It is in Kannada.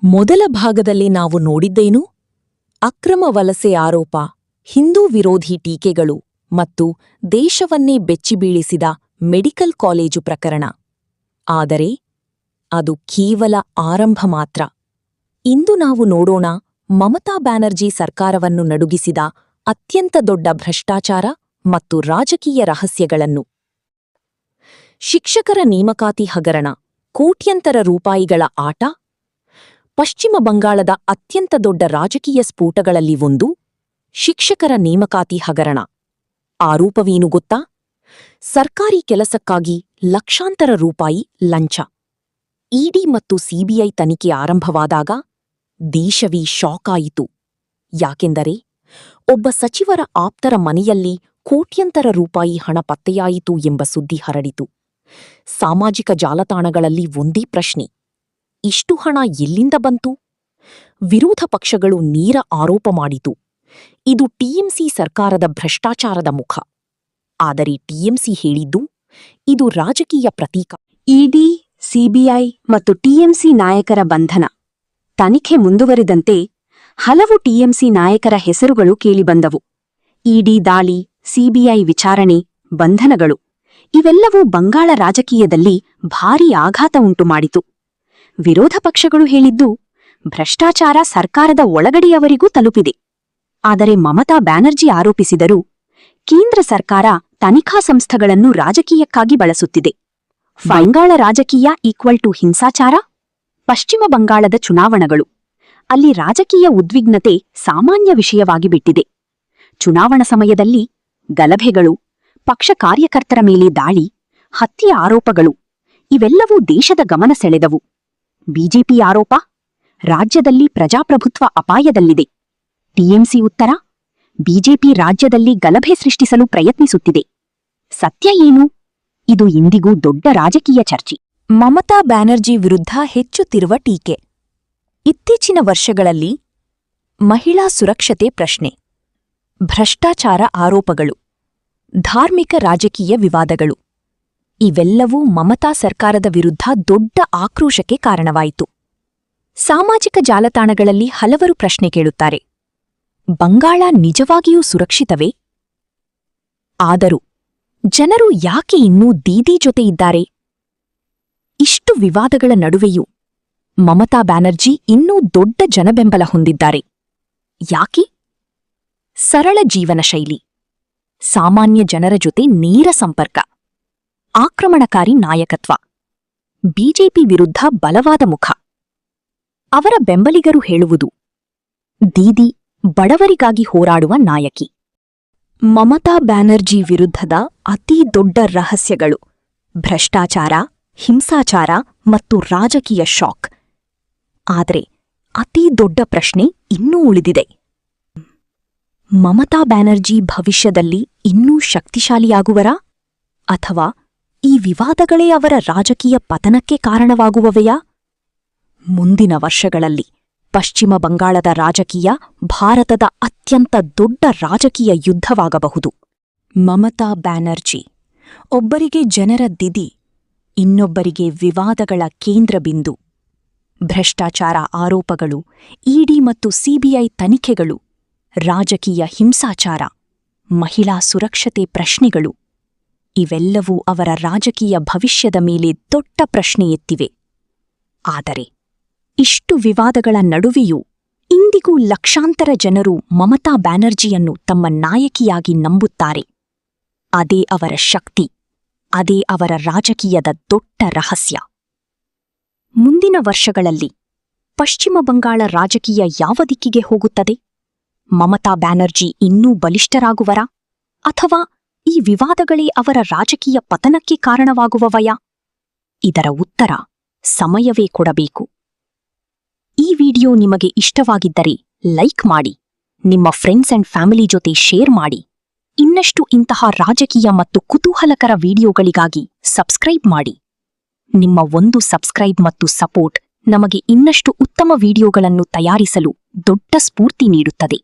ಮೊದಲ ಭಾಗದಲ್ಲಿ ನಾವು ನೋಡಿದ್ದೇನು? ಅಕ್ರಮ ವಲಸೆ ಆರೋಪ, ಹಿಂದೂ ವಿರೋಧಿ ಟೀಕೆಗಳು ಮತ್ತು ದೇಶವನ್ನೇ ಬೆಚ್ಚಿಬೀಳಿಸಿದ ಮೆಡಿಕಲ್ ಕಾಲೇಜು ಪ್ರಕರಣ. ಆದರೆ ಅದು ಕೇವಲ ಆರಂಭ ಮಾತ್ರ. ಇಂದು ನಾವು ನೋಡೋಣ ಮಮತಾ ಬ್ಯಾನರ್ಜಿ ಸರ್ಕಾರವನ್ನು ನಡುಗಿಸಿದ ಅತ್ಯಂತ ದೊಡ್ಡ ಭ್ರಷ್ಟಾಚಾರ ಮತ್ತು ರಾಜಕೀಯ ರಹಸ್ಯಗಳನ್ನು. ಶಿಕ್ಷಕರ ನೇಮಕಾತಿ ಹಗರಣ, ಕೋಟ್ಯಂತರ ರೂಪಾಯಿಗಳ ಆಟ. ಪಶ್ಚಿಮ ಬಂಗಾಳದ ಅತ್ಯಂತ ದೊಡ್ಡ ರಾಜಕೀಯ ಸ್ಫೋಟಗಳಲ್ಲಿ ಒಂದು ಶಿಕ್ಷಕರ ನೇಮಕಾತಿ ಹಗರಣ. ಆರೋಪವೇನು ಗೊತ್ತಾ? ಸರ್ಕಾರಿ ಕೆಲಸಕ್ಕಾಗಿ ಲಕ್ಷಾಂತರ ರೂಪಾಯಿ ಲಂಚ. ಇಡಿ ಮತ್ತು ಸಿಬಿಐ ತನಿಖೆ ಆರಂಭವಾದಾಗ ದೇಶವೇ ಶಾಕ್ ಆಯಿತು. ಯಾಕೆಂದರೆ ಒಬ್ಬ ಸಚಿವರ ಆಪ್ತರ ಮನೆಯಲ್ಲಿ ಕೋಟ್ಯಂತರ ರೂಪಾಯಿ ಹಣ ಪತ್ತೆಯಾಯಿತು ಎಂಬ ಸುದ್ದಿ ಹರಡಿತು. ಸಾಮಾಜಿಕ ಜಾಲತಾಣಗಳಲ್ಲಿ ಒಂದೇ ಪ್ರಶ್ನೆ: ಇಷ್ಟು ಹಣ ಎಲ್ಲಿಂದ ಬಂತು? ವಿರೋಧ ಪಕ್ಷಗಳು ನೇರ ಆರೋಪ ಮಾಡಿತು, ಇದು ಟಿಎಂಸಿ ಸರ್ಕಾರದ ಭ್ರಷ್ಟಾಚಾರದ ಮುಖ. ಆದರೆ ಟಿಎಂಸಿ ಹೇಳಿದ್ದು, ಇದು ರಾಜಕೀಯ ಪ್ರತೀಕ. ಇಡಿ, ಸಿಬಿಐ ಮತ್ತು ಟಿಎಂಸಿ ನಾಯಕರ ಬಂಧನ. ತನಿಖೆ ಮುಂದುವರಿದಂತೆ ಹಲವು ಟಿಎಂಸಿ ನಾಯಕರ ಹೆಸರುಗಳು ಕೇಳಿಬಂದವು. ಇಡಿ ದಾಳಿ, ಸಿಬಿಐ ವಿಚಾರಣೆ, ಬಂಧನಗಳು ಇವೆಲ್ಲವೂ ಬಂಗಾಳ ರಾಜಕೀಯದಲ್ಲಿ ಭಾರೀ ಆಘಾತ ಉಂಟುಮಾಡಿತು. ವಿರೋಧ ಪಕ್ಷಗಳು ಹೇಳಿದ್ದು, ಭ್ರಷ್ಟಾಚಾರ ಸರ್ಕಾರದ ಒಳಗಡೆಯವರಿಗೂ ತಲುಪಿದೆ. ಆದರೆ ಮಮತಾ ಬ್ಯಾನರ್ಜಿ ಆರೋಪಿಸಿದರು, ಕೇಂದ್ರ ಸರ್ಕಾರ ತನಿಖಾ ಸಂಸ್ಥೆಗಳನ್ನು ರಾಜಕೀಯಕ್ಕಾಗಿ ಬಳಸುತ್ತಿದೆ. ಬಂಗಾಳ ರಾಜಕೀಯ = ಹಿಂಸಾಚಾರ. ಪಶ್ಚಿಮ ಬಂಗಾಳದ ಚುನಾವಣೆಗಳು. ಅಲ್ಲಿ ರಾಜಕೀಯ ಉದ್ವಿಗ್ನತೆ ಸಾಮಾನ್ಯ ವಿಷಯವಾಗಿ ಬಿಟ್ಟಿದೆ. ಚುನಾವಣಾ ಸಮಯದಲ್ಲಿ ಗಲಭೆಗಳು, ಪಕ್ಷ ಕಾರ್ಯಕರ್ತರ ಮೇಲೆ ದಾಳಿ, ಹತ್ಯೆ ಆರೋಪಗಳು ಇವೆಲ್ಲವೂ ದೇಶದ ಗಮನ ಸೆಳೆದವು. ಬಿಜೆಪಿ ಆರೋಪ: ರಾಜ್ಯದಲ್ಲಿ ಪ್ರಜಾಪ್ರಭುತ್ವ ಅಪಾಯದಲ್ಲಿದೆ. ಟಿಎಂಸಿ ಉತ್ತರ: ಬಿಜೆಪಿ ರಾಜ್ಯದಲ್ಲಿ ಗಲಭೆ ಸೃಷ್ಟಿಸಲು ಪ್ರಯತ್ನಿಸುತ್ತಿದೆ. ಸತ್ಯ ಏನು? ಇದು ಇಂದಿಗೂ ದೊಡ್ಡ ರಾಜಕೀಯ ಚರ್ಚೆ. ಮಮತಾ ಬ್ಯಾನರ್ಜಿ ವಿರುದ್ಧ ಹೆಚ್ಚುತ್ತಿರುವ ಟೀಕೆ. ಇತ್ತೀಚಿನ ವರ್ಷಗಳಲ್ಲಿ ಮಹಿಳಾ ಸುರಕ್ಷತೆ ಪ್ರಶ್ನೆ, ಭ್ರಷ್ಟಾಚಾರ ಆರೋಪಗಳು, ಧಾರ್ಮಿಕ ರಾಜಕೀಯ ವಿವಾದಗಳು ಇವೆಲ್ಲವೂ ಮಮತಾ ಸರ್ಕಾರದ ವಿರುದ್ಧ ದೊಡ್ಡ ಆಕ್ರೋಶಕ್ಕೆ ಕಾರಣವಾಯಿತು. ಸಾಮಾಜಿಕ ಜಾಲತಾಣಗಳಲ್ಲಿ ಹಲವರು ಪ್ರಶ್ನೆ ಕೇಳುತ್ತಾರೆ: ಬಂಗಾಳ ನಿಜವಾಗಿಯೂ ಸುರಕ್ಷಿತವೇ? ಆದರೂ ಜನರು ಯಾಕೆ ಇನ್ನೂ ದೀದಿ ಜೊತೆ ಇದ್ದಾರೆ? ಇಷ್ಟು ವಿವಾದಗಳ ನಡುವೆಯೂ ಮಮತಾ ಬ್ಯಾನರ್ಜಿ ಇನ್ನೂ ದೊಡ್ಡ ಜನಬೆಂಬಲ ಹೊಂದಿದ್ದಾರೆ. ಯಾಕೆ? ಸರಳ ಜೀವನ ಶೈಲಿ, ಸಾಮಾನ್ಯ ಜನರ ಜೊತೆ ನೇರ ಸಂಪರ್ಕ, ಆಕ್ರಮಣಕಾರಿ ನಾಯಕತ್ವ, ಬಿಜೆಪಿ ವಿರುದ್ಧ ಬಲವಾದ ಮುಖ. ಅವರ ಬೆಂಬಲಿಗರು ಹೇಳುವುದು, ದೀದಿ ಬಡವರಿಗಾಗಿ ಹೋರಾಡುವ ನಾಯಕಿ. ಮಮತಾ ಬ್ಯಾನರ್ಜಿ ವಿರುದ್ಧದ ಅತೀ ದೊಡ್ಡ ರಹಸ್ಯಗಳು: ಭ್ರಷ್ಟಾಚಾರ, ಹಿಂಸಾಚಾರ ಮತ್ತು ರಾಜಕೀಯ ಶಾಕ್. ಆದರೆ ಅತೀ ದೊಡ್ಡ ಪ್ರಶ್ನೆ ಇನ್ನೂ ಉಳಿದಿದೆ: ಮಮತಾ ಬ್ಯಾನರ್ಜಿ ಭವಿಷ್ಯದಲ್ಲಿ ಇನ್ನೂ ಶಕ್ತಿಶಾಲಿಯಾಗುವರಾ? ಅಥವಾ ಈ ವಿವಾದಗಳೇ ಅವರ ರಾಜಕೀಯ ಪತನಕ್ಕೆ ಕಾರಣವಾಗುವವೆಯಾ? ಮುಂದಿನ ವರ್ಷಗಳಲ್ಲಿ ಪಶ್ಚಿಮ ಬಂಗಾಳದ ರಾಜಕೀಯ ಭಾರತದ ಅತ್ಯಂತ ದೊಡ್ಡ ರಾಜಕೀಯ ಯುದ್ಧವಾಗಬಹುದು. ಮಮತಾ ಬ್ಯಾನರ್ಜಿ ಒಬ್ಬರಿಗೆ ಜನರ ದಿದಿ, ಇನ್ನೊಬ್ಬರಿಗೆ ವಿವಾದಗಳ ಕೇಂದ್ರಬಿಂದು. ಭ್ರಷ್ಟಾಚಾರ ಆರೋಪಗಳು, ಇಡಿ ಮತ್ತು ಸಿಬಿಐ ತನಿಖೆಗಳು, ರಾಜಕೀಯ ಹಿಂಸಾಚಾರ, ಮಹಿಳಾ ಸುರಕ್ಷತೆ ಪ್ರಶ್ನೆಗಳು ಇವೆಲ್ಲವೂ ಅವರ ರಾಜಕೀಯ ಭವಿಷ್ಯದ ಮೇಲೆ ದೊಡ್ಡ ಪ್ರಶ್ನೆ ಎತ್ತಿವೆ. ಆದರೆ ಇಷ್ಟು ವಿವಾದಗಳ ನಡುವೆಯೂ ಇಂದಿಗೂ ಲಕ್ಷಾಂತರ ಜನರು ಮಮತಾ ಬ್ಯಾನರ್ಜಿಯನ್ನು ತಮ್ಮ ನಾಯಕಿಯಾಗಿ ನಂಬುತ್ತಾರೆ. ಅದೇ ಅವರ ಶಕ್ತಿ, ಅದೇ ಅವರ ರಾಜಕೀಯದ ದೊಡ್ಡ ರಹಸ್ಯ. ಮುಂದಿನ ವರ್ಷಗಳಲ್ಲಿ ಪಶ್ಚಿಮ ಬಂಗಾಳ ರಾಜಕೀಯ ಯಾವ ದಿಕ್ಕಿಗೆ ಹೋಗುತ್ತದೆ? ಮಮತಾ ಬ್ಯಾನರ್ಜಿ ಇನ್ನೂ ಬಲಿಷ್ಠರಾಗುವರಾ? ಅಥವಾ ಈ ವಿವಾದಗಳೇ ಅವರ ರಾಜಕೀಯ ಪತನಕ್ಕೆ ಕಾರಣವಾಗುವವಯಾ? ಇದರ ಉತ್ತರ ಸಮಯವೇ ಕೊಡಬೇಕು. ಈ ವಿಡಿಯೋ ನಿಮಗೆ ಇಷ್ಟವಾಗಿದ್ದರೆ ಲೈಕ್ ಮಾಡಿ, ನಿಮ್ಮ ಫ್ರೆಂಡ್ಸ್ ಅಂಡ್ ಫ್ಯಾಮಿಲಿ ಜೊತೆ ಶೇರ್ ಮಾಡಿ. ಇನ್ನಷ್ಟು ಇಂತಹ ರಾಜಕೀಯ ಮತ್ತು ಕುತೂಹಲಕರ ವಿಡಿಯೋಗಳಿಗಾಗಿ ಸಬ್ಸ್ಕ್ರೈಬ್ ಮಾಡಿ. ನಿಮ್ಮ ಒಂದು ಸಬ್ಸ್ಕ್ರೈಬ್ ಮತ್ತು ಸಪೋರ್ಟ್ ನಮಗೆ ಇನ್ನಷ್ಟು ಉತ್ತಮ ವಿಡಿಯೋಗಳನ್ನು ತಯಾರಿಸಲು ದೊಡ್ಡ ಸ್ಫೂರ್ತಿ ನೀಡುತ್ತದೆ.